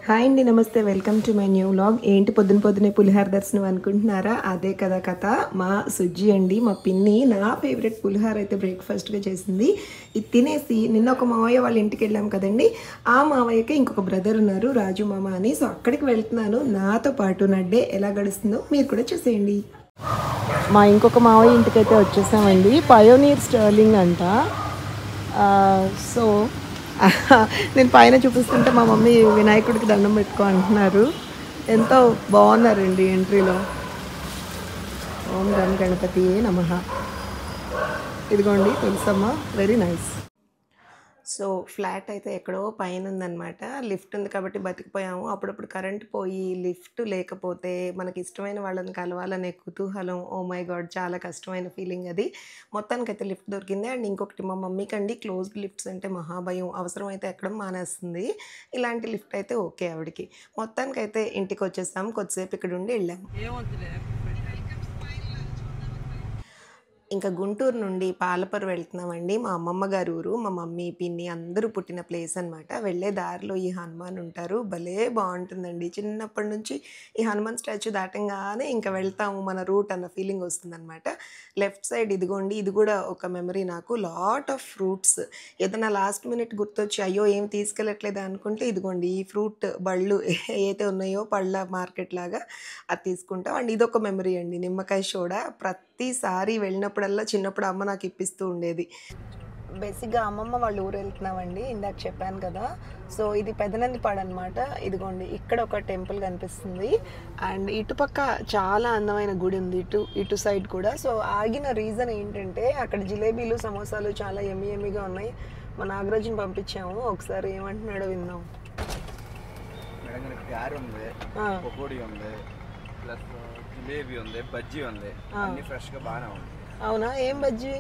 Hi అండి, నమస్తే. Welcome to my new vlog. ఏంటి పొద్దునే పులిహార దర్శనం అనుకుంటున్నారా? అదే కదా కథ. మా సుజ్జి అండి, మా పిన్ని నా ఫేవరెట్ పులిహార అయితే బ్రేక్ఫాస్ట్గా చేసింది. ఇది తినేసి నిన్న ఒక మావయ్య వాళ్ళ ఇంటికి వెళ్ళాం కదండి. ఆ మావయ్యకి ఇంకొక బ్రదర్ ఉన్నారు, రాజు మామ అని. సో అక్కడికి వెళ్తున్నాను. నాతో పాటు నా డే ఎలా గడుస్తుందో మీరు కూడా చూసేయండి. మా ఇంకొక మావయ్య ఇంటికైతే వచ్చేసామండి. పయోనీర్ స్టర్లింగ్ అంట. సో నేను పైన చూపిస్తుంటే మా మమ్మీ వినాయకుడికి దండం పెట్టుకో అంటున్నారు. ఎంతో బాగున్నారండి ఎంట్రీలో. ఓం గం గణపతియే నమః. ఇదిగోండి Tulasamma, very nice. So flat అయితే ఎక్కడో పైన ఉందన్నమాట. లిఫ్ట్ ఉంది కాబట్టి బతికిపోయాము. అప్పుడప్పుడు కరెంట్ పోయి లిఫ్ట్ లేకపోతే మనకి ఇష్టమైన వాళ్ళని కలవాలనే కుతూహలం, ఓ మై గాడ్, చాలా కష్టమైన ఫీలింగ్ అది. మొత్తానికైతే లిఫ్ట్ దొరికింది. అండ్ ఇంకొకటి, మా మమ్మీకి అండి క్లోజ్డ్ లిఫ్ట్స్ అంటే మహాభయం. అవసరం అయితే ఎక్కడం మానేస్తుంది. ఇలాంటి లిఫ్ట్ అయితే ఓకే ఆవిడకి. మొత్తానికైతే ఇంటికి వచ్చేసాం. కొద్దిసేపు ఇక్కడ ఉండి వెళ్ళాము. ఇంకా గుంటూరు నుండి పాలపర్రు వెళ్తున్నామండి. మా అమ్మమ్మ గారు ఊరు. మా మమ్మీ, పిన్ని అందరూ పుట్టిన ప్లేస్ అనమాట. వెళ్ళే దారిలో ఈ హనుమాన్ ఉంటారు. భలే బాగుంటుందండి. చిన్నప్పటి నుంచి ఈ హనుమాన్ స్టాచ్యూ దాటంగానే ఇంకా వెళ్తాము మన రూట్ అన్న ఫీలింగ్ వస్తుందన్నమాట. లెఫ్ట్ సైడ్ ఇదిగోండి, ఇది కూడా ఒక మెమరీ నాకు. Lot of fruits. ఏదైనా లాస్ట్ మినిట్ గుర్తొచ్చి అయ్యో ఏం తీసుకెళ్ళట్లేదు అనుకుంటే ఇదిగోండి ఈ ఫ్రూట్ బళ్ళు ఏదైతే ఉన్నాయో పళ్ళ మార్కెట్ లాగా అది తీసుకుంటాం. అండ్ ఇదొక మెమరీ అండి, నిమ్మకాయ సోడా. ప్రతిసారి వెళ్ళినప్పుడల్లా చిన్నప్పుడు అమ్మ నాకు ఇప్పిస్తూ ఉండేది. బేసిక్గా అమ్మమ్మ వాళ్ళ ఊరు వెళ్తున్నామండి, ఇందాక చెప్పాను కదా. సో ఇది పెదనందిపాడు అనమాట. ఇదిగోండి ఇక్కడ ఒక టెంపుల్ కనిపిస్తుంది. అండ్ ఇటుపక్క చాలా అందమైన గుడి ఉంది, ఇటు సైడ్ కూడా. సో ఆగిన రీజన్ ఏంటంటే అక్కడ జిలేబీలు, సమోసాలు చాలా ఎమ్మిగా ఉన్నాయి. మా నాగరాజుని పంపించాము. ఒకసారి ఏమంటున్నాడో విందాం. జిలేబీ ఉంది, బజ్జీ ఉంది, అన్ని ఫ్రెష్ గా బాగానే ఉంది. అవునా? ఏం బజ్జీ?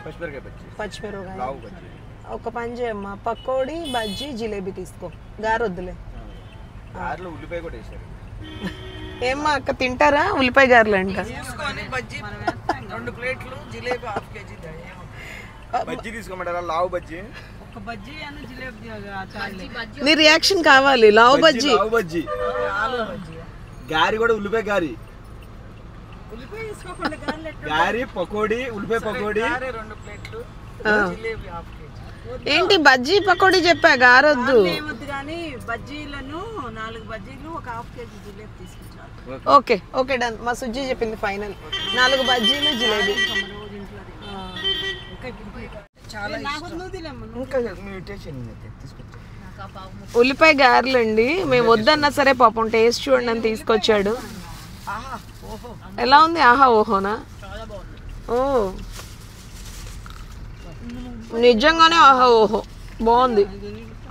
పచ్చిమిరకాయ బజ్జీ. పచ్చిమిరకాయ లావు బజ్జీ. ఒక పని చేయమ్మా, పకోడీ, బజ్జీ, జిలేబీ తీసుకో. గారొద్దులే. గారెలో ఉల్లిపాయ కూడా వేసారు. ఏమ్మా అక్క, తింటారా ఉల్లిపాయ గారెలు అంట? బజ్జీ 2 ప్లేట్లు, జిలేబీ ½ కేజీ. బజ్జీ తీసుకోమంటారా? లావు బజ్జీ. ఒక బజ్జీ అను జిలేబీ. నీ రియాక్షన్ కావాలి. లావు బజ్జీ, లావు బజ్జీ, ఆలు బజ్జీ. గారి కూడా ఉల్లిపాయ గారి. ఉల్లిపాయ తీసుకోకుండా గారి, పకోడీ, ఉల్లిపాయ పకోడీ 2 ప్లేట్లు, జిలేబీ ½ కేజీ. ఏంటి బజ్జీ పకోడీ చెప్పా, గారొద్దు. ఏమొద్దు కానీ బజ్జీలను 4 బజ్జీలు, ఒక ½ కేజీ జిలేబీ తీసుకొచ్చారు. Okay okay, done. మా సుజ్జి చెప్పింది ఫైనల్. 4 బజ్జీలు, జిలేబీ. చాలా ఉల్లిపాయ గారెలు అండి. మేము వద్దన్నా సరే పాపం టేస్ట్ చూడండి అని తీసుకొచ్చాడు. ఎలా ఉంది? ఆహా ఓహోనా? ఓ నిజంగానే ఆహా ఓహో, బాగుంది,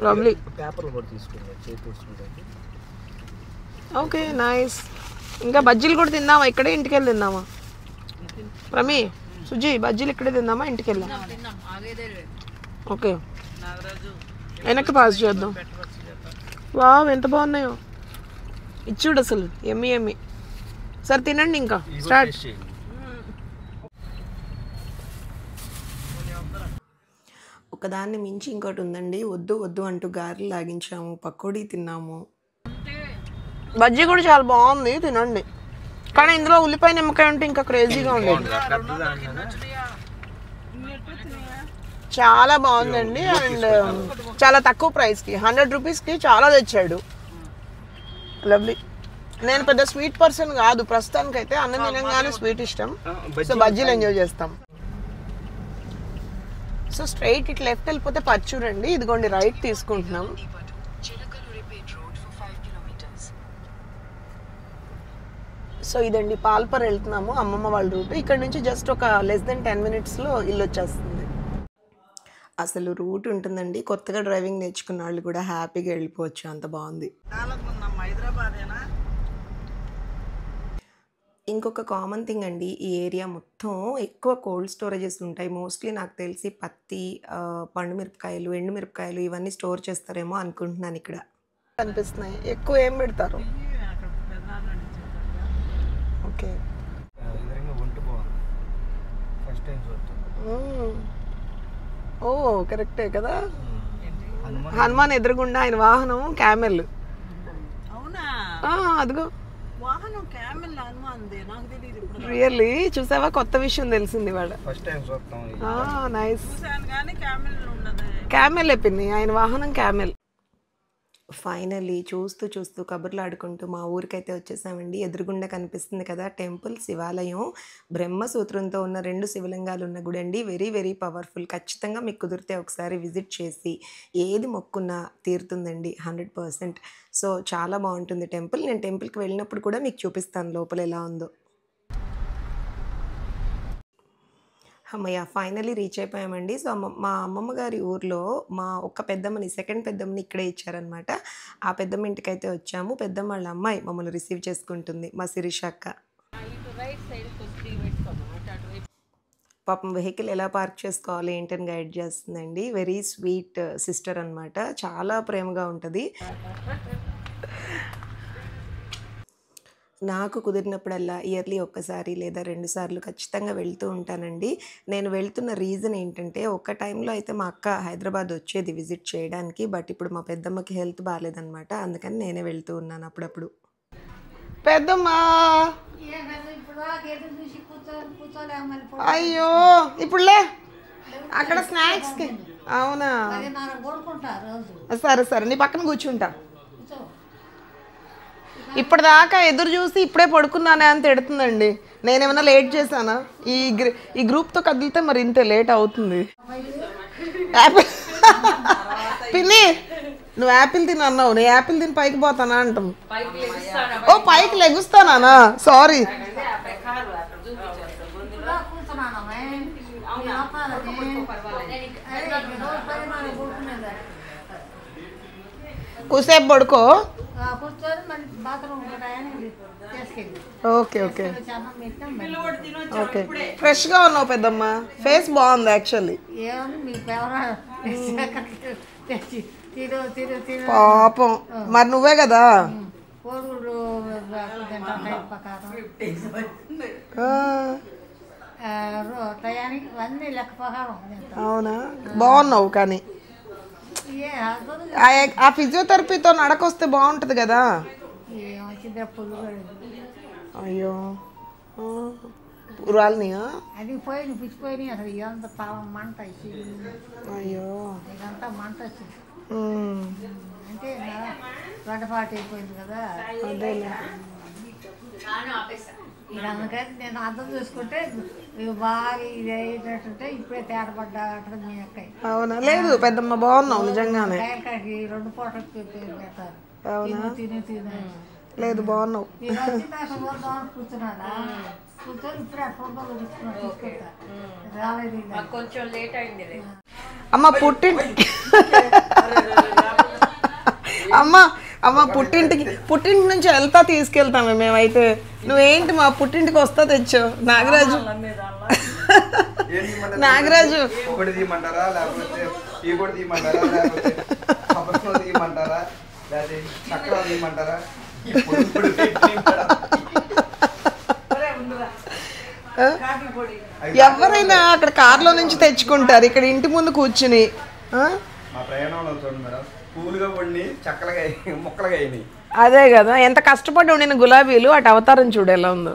లవ్లీ. Okay nice. ఇంకా బజ్జీలు కూడా తిందామా? ఇక్కడే ఇంటికి వెళ్ళి తిందామా? రమి, సుజీ, బజ్జీలు ఇక్కడే తిందామా ఇంటికి వెళ్దాం? ఓకే, వెనక్కి పాస్ చేద్దాం. వావ్, ఎంత బాగున్నాయో. ఇచ్చుడు అసలు ఎమ్మి. సరే తినండి, ఇంకా స్టార్ట్. ఒకదాన్ని మించి ఇంకోటి ఉందండి. వద్దు అంటూ గారెలు లాగించాము, పకోడీ తిన్నాము. బజ్జీ కూడా చాలా బాగుంది, తినండి. కానీ ఇందులో ఉల్లిపాయ, నిమ్మకాయ ఉంటే ఇంకా క్రేజీగా ఉండేది. చాలా బాగుందండి. అండ్ చాలా తక్కువ ప్రైస్కి, 100 రూపీస్కి చాలా తెచ్చాడు. లవ్లీ. నేను పెద్ద స్వీట్ పర్సన్ కాదు ప్రస్తుతానికైతే. అన్నం తినంగానే స్వీట్ ఇష్టం. సో బజ్జీలు ఎంజాయ్ చేస్తాం. సో స్ట్రైట్ ఇట్లా లెఫ్ట్ వెళ్ళిపోతే పర్చూరండి. ఇదిగోండి రైట్ తీసుకుంటున్నాం. సో ఇదండి పాల్పర్ వెళ్తున్నాము, అమ్మమ్మ వాళ్ళ రూట్. ఇక్కడ నుంచి జస్ట్ ఒక less than 10 minutesలో ఇల్లు వచ్చేస్తుంది. అసలు రూట్ ఉంటుందండి. కొత్తగా డ్రైవింగ్ నేర్చుకున్న వాళ్ళు కూడా హ్యాపీగా వెళ్ళిపోవచ్చు, అంత బాగుంది. ఇంకొక కామన్ థింగ్ అండి, ఈ ఏరియా మొత్తం ఎక్కువ కోల్డ్ స్టోరేజెస్ ఉంటాయి. మోస్ట్లీ నాకు తెలిసి పత్తి, పండు మిరపకాయలు, ఎండు మిరపకాయలు ఇవన్నీ స్టోర్ చేస్తారేమో అనుకుంటున్నాను. ఇక్కడ కనిపిస్తున్నాయి. ఎక్కువ ఏం పెడతారు? ఓకే, ఓ కరెక్టే కదా. హనుమాన్ ఎదురుగుండా ఆయన వాహనం క్యామెల్. అదిగో వాహనం క్యామెల్ అనుమాంది నాకు తెలియదు ఇప్పుడు రియల్లీ చూసావా కొత్త విషయం తెలిసింది వాళ్ళ ఫస్ట్ టైం చూస్తాం నైస్ చూసాను కానీ క్యామెల్ ఉండదు క్యామెల్ పిన్ని ఆయన వాహనం క్యామెల్ ఫైనల్లీ చూస్తూ కబుర్లు ఆడుకుంటూ మా ఊరికైతే వచ్చేసామండి. ఎదురుగుండా కనిపిస్తుంది కదా టెంపుల్, శివాలయం. బ్రహ్మసూత్రంతో ఉన్న 2 శివలింగాలు ఉన్న గుడి అండి. Very very powerful. ఖచ్చితంగా మీకు కుదిరితే ఒకసారి విజిట్ చేసి ఏది మొక్కున్నా తీరుతుందండి 100%. సో చాలా బాగుంటుంది టెంపుల్. నేను టెంపుల్కి వెళ్ళినప్పుడు కూడా మీకు చూపిస్తాను లోపల ఎలా ఉందో. అమ్మయ్య ఫైనల్లీ రీచ్ అయిపోయామండి. సో మా అమ్మమ్మ గారి ఊర్లో మా ఒక్క పెద్దమ్మని, సెకండ్ పెద్దమ్మని ఇక్కడే ఇచ్చారనమాట. ఆ పెద్దమ్మ ఇంటికి అయితే వచ్చాము. పెద్దమ్మ వాళ్ళ అమ్మాయి మమ్మల్ని రిసీవ్ చేసుకుంటుంది, మా శిరీష అక్క. పాపం వెహికల్ ఎలా పార్క్ చేసుకోవాలి ఏంటని గైడ్ చేస్తుందండి. వెరీ స్వీట్ సిస్టర్ అనమాట. చాలా ప్రేమగా ఉంటుంది. నాకు కుదిరినప్పుడల్లా ఇయర్లీ ఒక్కసారి లేదా 2 సార్లు ఖచ్చితంగా వెళ్తూ ఉంటానండి. నేను వెళ్తున్న రీజన్ ఏంటంటే, ఒక టైంలో అయితే మా అక్క హైదరాబాద్ వచ్చేది విజిట్ చేయడానికి. బట్ ఇప్పుడు మా పెద్దమ్మకి హెల్త్ బాగాలేదనమాట. అందుకని నేనే వెళ్తూ ఉన్నాను అప్పుడప్పుడు. పెద్దమ్మ అయ్యో ఇప్పుడులే అక్కడ స్నాక్స్కి. అవునా సరే సరే నీ పక్కన కూర్చుంటా. ఇప్పటిదాకా ఎదురు చూసి ఇప్పుడే పడుకున్నానే అని తిడుతుందండి. నేనేమన్నా లేట్ చేశానా? ఈ గ్రూప్తో కదిలితే మరి ఇంతే లేట్ అవుతుంది. పిన్ని నువ్వు యాపిల్ తిని అన్నావు, నేను యాపిల్ తిని పైకి పోతానా అంటాం. ఓ పైకి లెగుస్తానా? సారీ. కూసేపు పడుకో. Okay okay okay. ఫ్రెష్గా ఉన్నావు పెద్దమ్మ. ఫేస్ బాగుంది యాక్చువల్లీ. పాపం మరి నువ్వే కదా. అవునా బాగున్నావు కానీ ఆ ఫిజియోథెరపీతో నడకొస్తే బాగుంటుంది కదా. అయ్యో పురాలనియా అది పోయి పిచ్చిపోయి అసలు ఇదంతా పావం మంట. అయ్యో ఇదంతా మంట వచ్చింది అంటే గడ్డపాటు అయిపోయింది కదా. అదేలే ఇది అందుకని నేను అర్థం చూసుకుంటే ఇవి బాగా ఇది అయినట్టుంటే ఇప్పుడే తేడపడ్డా అంటారు మీ అక్కయ్య. అవునా? లేదు పెద్దమ్మ బాగున్నావు నిజంగానే. 2 పూటలు పెడతారు. అవునా? తిని లేదు బాగున్నావు. నేను వచ్చి నాకు కూర్చున్నానా కూర్చొని ఇప్పుడు ఆ ఫోటోలు తీసుకుంటా రాలేదు. కొంచెం లేట్ అయింది. అమ్మ అమ్మ పుట్టింటి నుంచి వెళ్తా తీసుకెళ్తాము మేమైతే. నువ్వేంటి మా పుట్టింటికి వస్తా తెచ్చావు? నాగరాజు ఒకటి తీయమంటారా లేకపోతే ఈ కూడా తీయమంటారా లేకపోతే అబద్ధం తీయమంటారా లేకపోతే చక్రాలు తీయమంటారా? ఎవరైనా అక్కడ కార్లో నుంచి తెచ్చుకుంటారు, ఇక్కడ ఇంటి ముందు కూర్చుని. మా ప్రయాణంలో చూడండి మేడం, పూలుగా పండి చక్కలుగా మొక్కలుగా అయినాయి. అదే కదా, ఎంత కష్టపడి ఉండిన గులాబీలు అటు అవతారం చూడు ఎలా ఉందో.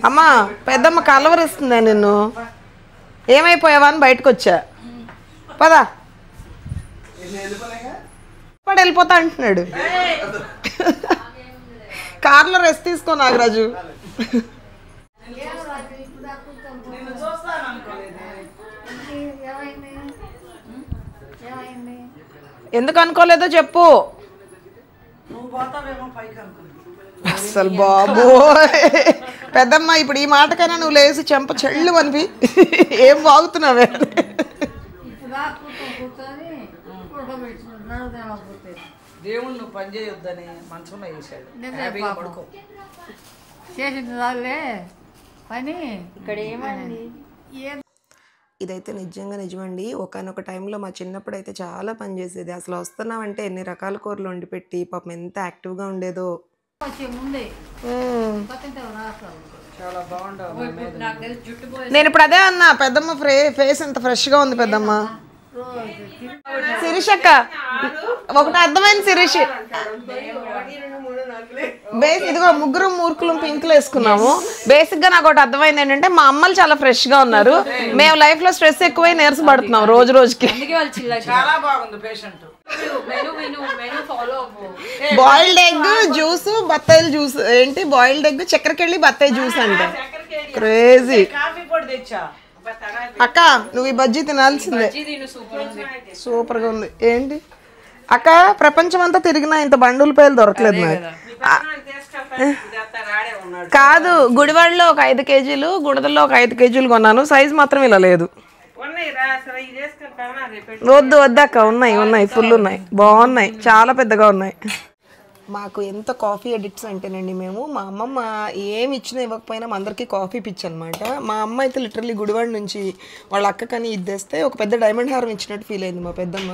అమ్మా పెద్దమ్మ కలవరిస్తుందా నిన్ను? ఏమైపోయావా అని బయటకు వచ్చా. పదా పడి వెళ్ళిపోతా అంటున్నాడు. కార్లో రెస్ట్ తీసుకో నాగరాజు. ఎందుకు అనుకోలేదో చెప్పు. అసలు బాబోయ్ పెద్దమ్మ ఇప్పుడు ఈ మాటకైనా నువ్వు లేచి చెంప చెళ్ళు అనిపి ఏం బాగుతున్నావే. దేవుడు నువ్వు పని చేయొద్దని మంచంలో వేసాడు. చేసింది వాళ్ళే పని. ఇక్కడ ఏమైంది? ఇదైతే నిజమండి. ఒకనొక టైంలో మా చిన్నప్పుడు అయితే చాలా పని చేసేది. అసలు వస్తున్నామంటే ఎన్ని రకాల కూరలు వండి పెట్టి పాపం ఎంత యాక్టివ్గా ఉండేదో. చాలా బాగుంటావు. నేను ఇప్పుడు అదే అన్నా, పెద్దమ్మ ఫేస్ ఎంత ఫ్రెష్గా ఉంది పెద్దమ్మ. శిరీషక్క ఒకటి అర్థమైంది శిరీష్. ఇదిగో ముగ్గురు మూర్ఖులు పింక్లు వేసుకున్నాము. బేసిక్ గా నాకు ఒకటి అర్థమైంది ఏంటంటే మా అమ్మలు చాలా ఫ్రెష్ గా ఉన్నారు. మేము లైఫ్ లో స్ట్రెస్ ఎక్కువై నీరసపడుతున్నాం రోజు రోజుకి. బాయిల్డ్ ఎగ్ జ్యూస్, బత్తాయిల జ్యూస్ ఏంటి బాయిల్డ్ ఎగ్ చక్కెరకెళ్ళి బత్తాయి జ్యూస్ అంటే క్రేజీ. అక్క నువ్వు ఈ బజ్జీ తినాల్సిందే, సూపర్ గా ఉంది. ఏంటి అక్క ప్రపంచం అంతా తిరిగినా ఇంత బండుల పేర్లు దొరకలేదు నాకు. కాదు గుడివాడలో ఒక 5 కేజీలు, గుడదల్లో ఒక 5 కేజీలు కొన్నాను. సైజు మాత్రం ఇలా లేదు. వద్దు వద్దక్క, ఉన్నాయి ఉన్నాయి ఫుల్ ఉన్నాయి, బాగున్నాయి, చాలా పెద్దగా ఉన్నాయి. మాకు ఎంత కాఫీ ఎడిక్ట్స్ అంటేనండి మేము, మా అమ్మమ్మ ఏమి ఇచ్చినా ఇవ్వకపోయినా మా అందరికీ కాఫీ పిచ్చి అనమాట. మా అమ్మ అయితే లిటరల్లీ గుడివాడ నుంచి వాళ్ళ అక్క కానీ ఇద్దేస్తే ఒక పెద్ద డైమండ్ హారం ఇచ్చినట్టు ఫీల్ అయింది మా పెద్దమ్మ.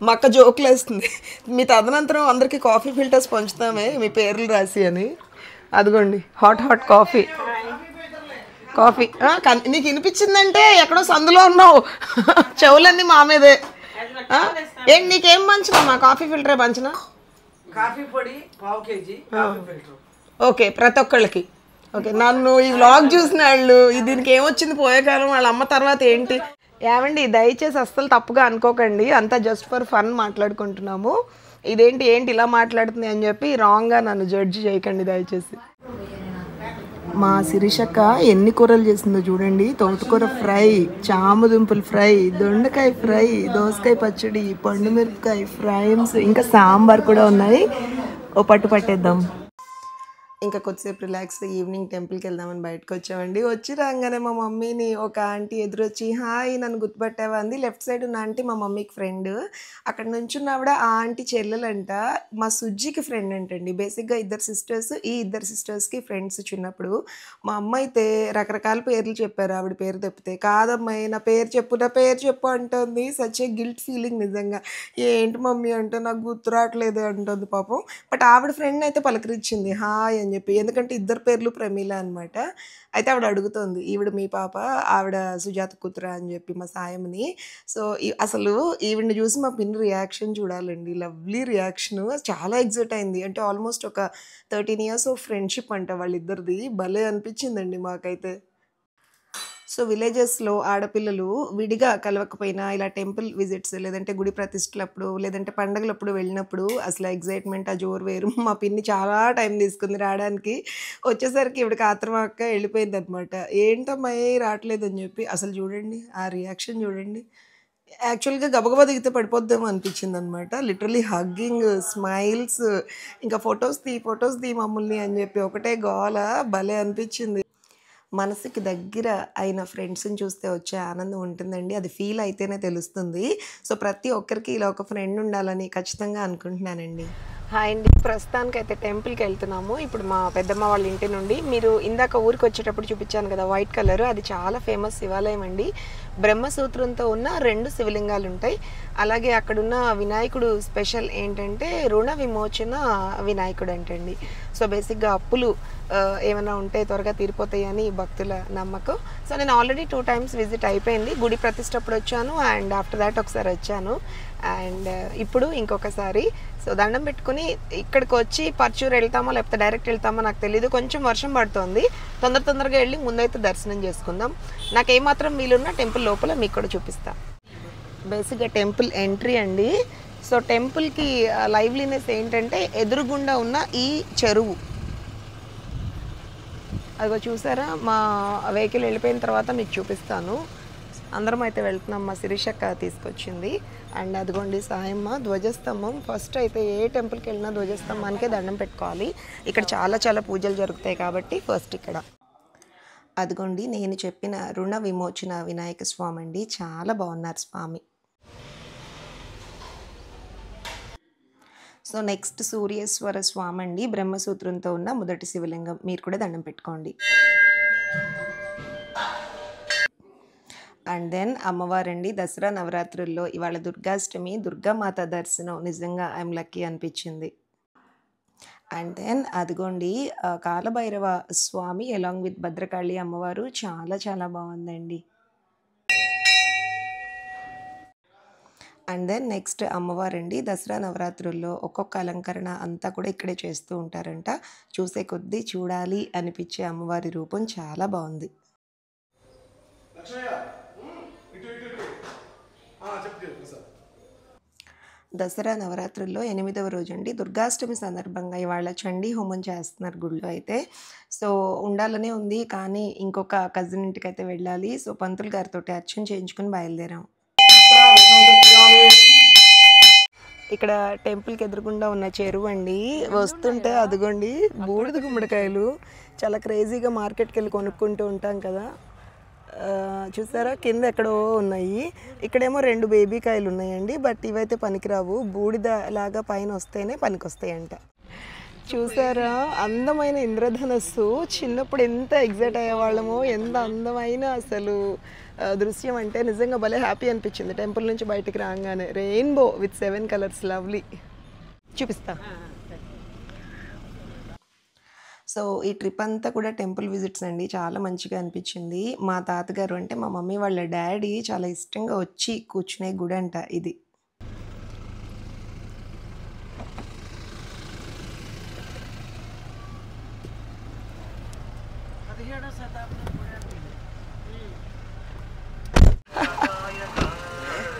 మా అక్క జోకులు వేస్తుంది, మీ తదనంతరం అందరికీ కాఫీ ఫిల్టర్స్ పంచుతామే మీ పేర్లు రాసి అని. అదిగోండి హాట్ హాట్ కాఫీ. కాఫీ నీకు వినిపించిందంటే ఎక్కడో సందులో ఉన్నావు, చెవులన్నీ మా మీదే. ఏంటి నీకేం పంచినా? మా కాఫీ ఫిల్టరే పంచినా. కాఫీ పొడి 1/2 కేజీ, ఓకే ప్రతి ఒక్కళ్ళకి. ఓకే నన్ను ఈ వ్లాగ్ చూసిన వాళ్ళు దీనికి ఏమొచ్చింది పోయే కాలం, వాళ్ళ అమ్మ తర్వాత ఏంటి. ఏమండి దయచేసి అస్సలు తప్పుగా అనుకోకండి, అంతా జస్ట్ ఫర్ ఫన్ మాట్లాడుకుంటున్నాము. ఇదేంటి ఏంటి ఇలా మాట్లాడుతుంది అని చెప్పి రాంగ్గా నన్ను జడ్జి చేయకండి దయచేసి. మా శిరీషక్క ఎన్ని కూరలు చేసిందో చూడండి. తోటకూర ఫ్రై, చామదుంపలు ఫ్రై, దొండకాయ ఫ్రై, దోసకాయ పచ్చడి, పండు మిరపకాయ ఫ్రైమ్స్, ఇంకా సాంబార్ కూడా ఉన్నాయి. ఓ పట్టు పట్టేద్దాం. ఇంకా కొద్దిసేపు రిలాక్స్ ఈవినింగ్ టెంపుల్కి వెళ్దామని బయటకు వచ్చామండి. వచ్చి రాగానే మా మమ్మీని ఒక ఆంటీ ఎదురొచ్చి హాయ్ నన్ను గుర్తుపట్టావా అంది. లెఫ్ట్ సైడ్ ఉన్న ఆంటీ మా మమ్మీకి ఫ్రెండ్, అక్కడ నుంచి ఉన్నవిడ ఆ ఆంటీ చెల్లెలంట, మా సుజ్జికి ఫ్రెండ్ అంటండి. బేసిక్గా ఇద్దరు సిస్టర్స్, ఈ ఇద్దరు సిస్టర్స్కి ఫ్రెండ్స్ చిన్నప్పుడు. మా అమ్మ అయితే రకరకాల పేర్లు చెప్పారు, ఆవిడ పేరు తప్పితే. కాదమ్మాయి నా పేరు చెప్పు అంటుంది. సచ్ ఏ గిల్ట్ ఫీలింగ్ నిజంగా. ఏంటి మమ్మీ అంటే నాకు గుర్తు రావట్లేదు అంటుంది పాపం. బట్ ఆవిడ ఫ్రెండ్ అయితే పలకరించింది హాయ్ అని చెప్పి, ఎందుకంటే ఇద్దరు పేర్లు ప్రమీల అనమాట. అయితే ఆవిడ అడుగుతోంది ఈవిడ మీ పాప, ఆవిడ సుజాత కూతుర అని చెప్పి మా సాయంని. సో అసలు ఈవిడ్ని చూసి మా పిన్ని రియాక్షన్ చూడాలండి, లవ్లీ రియాక్షన్, చాలా ఎగ్జైట్ అయింది. అంటే ఆల్మోస్ట్ ఒక 13 years ఆఫ్ ఫ్రెండ్షిప్ అంట వాళ్ళిద్దరిది. భలే అనిపించిందండి మాకైతే. సో విలేజెస్లో ఆడపిల్లలు విడిగా కలవకపోయినా ఇలా టెంపుల్ విజిట్స్ లేదంటే గుడి ప్రతిష్టలప్పుడు లేదంటే పండగలప్పుడు వెళ్ళినప్పుడు అసలు ఎగ్జైట్మెంట్ ఆ జోరు వేరు. మా పిన్ని చాలా టైం తీసుకుంది రావడానికి. వచ్చేసరికి ఇవిడికి ఆత్రమాక్క వెళ్ళిపోయింది అనమాట. ఏంటమ్మా రావట్లేదు అని చెప్పి. అసలు చూడండి ఆ రియాక్షన్ చూడండి. యాక్చువల్గా గబగబా దిగితే పడిపోద్దామో అనిపించింది అనమాట. లిటరలీ హగ్గింగ్, స్మైల్స్, ఇంకా ఫొటోస్ తీ మమ్మల్ని అని చెప్పి ఒకటే గోల. భలే అనిపించింది. మనసుకి దగ్గర అయిన ఫ్రెండ్స్ని చూస్తే వచ్చే ఆనందం ఉంటుందండి, అది ఫీల్ అయితేనే తెలుస్తుంది. సో ప్రతి ఒక్కరికి ఇలా ఒక ఫ్రెండ్ ఉండాలని ఖచ్చితంగా అనుకుంటున్నానండి. హాయ్ అండి, ప్రస్తుతానికి అయితే టెంపుల్కి వెళ్తున్నాము. ఇప్పుడు మా పెద్దమ్మ వాళ్ళ ఇంటి నుండి. మీరు ఇందాక ఊరికి వచ్చేటప్పుడు చూపించాను కదా వైట్ కలర్, అది చాలా ఫేమస్ శివాలయం అండి. బ్రహ్మసూత్రంతో ఉన్న 2 శివలింగాలు ఉంటాయి. అలాగే అక్కడున్న వినాయకుడు స్పెషల్ ఏంటంటే రుణ విమోచన వినాయకుడు అంటండి. సో బేసిక్గా అప్పులు ఏమైనా ఉంటే త్వరగా తీరిపోతాయి అని భక్తుల నమ్మకం. సో నేను ఆల్రెడీ 2 times విజిట్ అయిపోయింది. గుడి ప్రతిష్టప్పుడు వచ్చాను అండ్ ఆఫ్టర్ దాట్ ఒకసారి వచ్చాను అండ్ ఇప్పుడు ఇంకొకసారి. సో దండం పెట్టుకుని ఇక్కడికి వచ్చి పర్చూర్ వెళ్తామో లేకపోతే డైరెక్ట్ వెళ్తామో నాకు తెలీదు. కొంచెం వర్షం పడుతుంది, తొందరగా వెళ్ళి ముందైతే దర్శనం చేసుకుందాం. నాకు ఏమాత్రం వీలున్నా టెంపుల్ లోపల మీకు కూడా చూపిస్తా. బేసిక్గా టెంపుల్ ఎంట్రీ అండి. సో టెంపుల్కి లైవ్లీనెస్ ఏంటంటే ఎదురుగుండా ఉన్న ఈ చెరువు, అదిగో చూసారా, మా వెహికల్ వెళ్ళిపోయిన తర్వాత మీకు చూపిస్తాను. అందరం అయితే వెళ్తున్నాం, మా శిరీషక్క తీసుకొచ్చింది. అండ్ అదిగోండి సాయమ్మ ధ్వజస్తంభం. ఫస్ట్ అయితే ఏ టెంపుల్కి వెళ్ళినా ధ్వజస్తంభానికే దండం పెట్టుకోవాలి. ఇక్కడ చాలా పూజలు జరుగుతాయి కాబట్టి ఫస్ట్ ఇక్కడ. అదిగోండి నేను చెప్పిన రుణ విమోచన వినాయక స్వామి అండి, చాలా బాగున్నారు స్వామి. సో నెక్స్ట్ సూర్యేశ్వర స్వామి అండి, బ్రహ్మసూత్రంతో ఉన్న మొదటి శివలింగం. మీరు కూడా దండం పెట్టుకోండి. అండ్ దెన్ అమ్మవారండి, దసరా నవరాత్రుల్లో ఇవాళ దుర్గాష్టమి, దుర్గామాత దర్శనం నిజంగా ఐఎమ్ లక్కీ అనిపించింది. అండ్ దెన్ అదిగోండి కాలభైరవ స్వామి అలాంగ్ విత్ భద్రకాళి అమ్మవారు, చాలా బాగుందండి. అండ్ దెన్ నెక్స్ట్ అమ్మవారండి. దసరా నవరాత్రుల్లో ఒక్కొక్క అలంకరణ అంతా కూడా ఇక్కడే చేస్తూ ఉంటారంట. చూసే కొద్దీ చూడాలి అనిపించే అమ్మవారి రూపం చాలా బాగుంది. దసరా నవరాత్రుల్లో 8వ రోజండి. దుర్గాష్టమి సందర్భంగా ఇవాళ చండీ హోమం చేస్తున్నారు గుడిలో అయితే. సో ఉండాలనే ఉంది, కానీ ఇంకొక కజిన్ ఇంటికైతే వెళ్ళాలి. సో పంతులు గారితో అర్చన చేయించుకుని బయలుదేరాం. ఇక్కడ టెంపుల్కి ఎదురుగుండా ఉన్న చెరువు అండి. వస్తుంటే అదిగోండి బూడిద గుమ్మడికాయలు. చాలా క్రేజీగా మార్కెట్కి వెళ్ళి కొనుక్కుంటూ ఉంటాం కదా, చూసారా కింద ఎక్కడో ఉన్నాయి. ఇక్కడేమో 2 బేబీకాయలు ఉన్నాయండి, బట్ ఇవైతే పనికిరావు. బూడిద లాగా పైన వస్తేనే పనికొస్తాయంట. చూసారా అందమైన ఇంద్రధనస్సు. చిన్నప్పుడు ఎంత ఎగ్జైట్ అయ్యేవాళ్ళమో, ఎంత అందమైన అసలు దృశ్యం అంటే నిజంగా భలే హ్యాపీ అనిపించింది. టెంపుల్ నుంచి బయటికి రాగానే రెయిన్బో విత్ 7 కలర్స్, లవ్లీ. చూపిస్తా. సో ఈ ట్రిప్ అంతా కూడా టెంపుల్ విజిట్స్ అండి. చాలా మంచిగా అనిపించింది. మా తాతగారు అంటే మా మమ్మీ వాళ్ళ డాడీ చాలా ఇష్టంగా వచ్చి కూర్చునే గుడి అంట ఇది.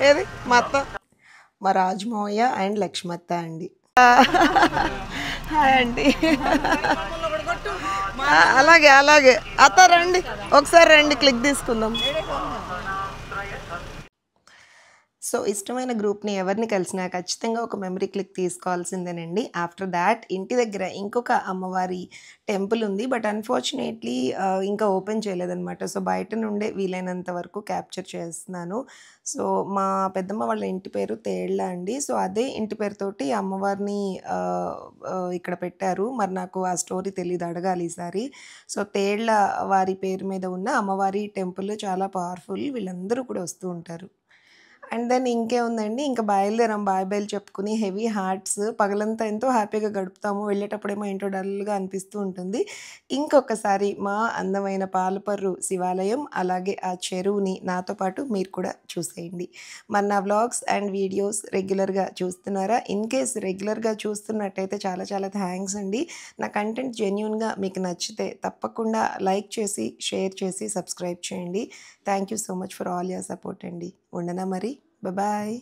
ఏది మా అత్త, మా రాజమోయ అండ్ లక్ష్మత్త అండి. హాయ్ అండి. అలాగే అలాగే అత్త రండి, ఒకసారి రండి, క్లిక్ తీసుకుందాం. సో ఇష్టమైన గ్రూప్ని ఎవరిని కలిసినా ఖచ్చితంగా ఒక మెమరీ క్లిక్ తీసుకోవాల్సిందేనండి. ఆఫ్టర్ దాట్ ఇంటి దగ్గర ఇంకొక అమ్మవారి టెంపుల్ ఉంది, బట్ అన్ఫార్చునేట్లీ ఇంకా ఓపెన్ చేయలేదన్నమాట. సో బయట నుండే వీలైనంత వరకు క్యాప్చర్ చేస్తున్నాను. సో మా పెద్దమ్మ వాళ్ళ ఇంటి పేరు తేళ్ల అండి. సో అదే ఇంటి పేరుతోటి అమ్మవారిని ఇక్కడ పెట్టారు. మరి నాకు ఆ స్టోరీ తెలియదు, అడగాలి ఈసారి. సో తేళ్ల వారి పేరు మీద ఉన్న అమ్మవారి టెంపుల్ చాలా పవర్ఫుల్. వీళ్ళందరూ కూడా వస్తూ ఉంటారు. అండ్ దెన్ ఇంకేముందండి, ఇంకా బయలుదేరాం. బాయ్ చెప్పుకుని హెవీ హార్ట్స్. పగలంతా ఎంతో హ్యాపీగా గడుపుతాము, వెళ్ళేటప్పుడేమో ఏంటో డల్గా అనిపిస్తూ ఉంటుంది. ఇంకొకసారి మా అందమైన పాలపర్రు శివాలయం అలాగే ఆ చెరువుని నాతో పాటు మీరు కూడా చూసేయండి. మరి నా వ్లాగ్స్ అండ్ వీడియోస్ రెగ్యులర్గా చూస్తున్నారా? ఇన్ కేస్ రెగ్యులర్గా చూస్తున్నట్టయితే చాలా చాలా థ్యాంక్స్ అండి. నా కంటెంట్ జెన్యూన్గా మీకు నచ్చితే తప్పకుండా లైక్ చేసి, షేర్ చేసి, సబ్స్క్రైబ్ చేయండి. Thank you so much for all your support అండి. ఉండనా మరి, బాయ్.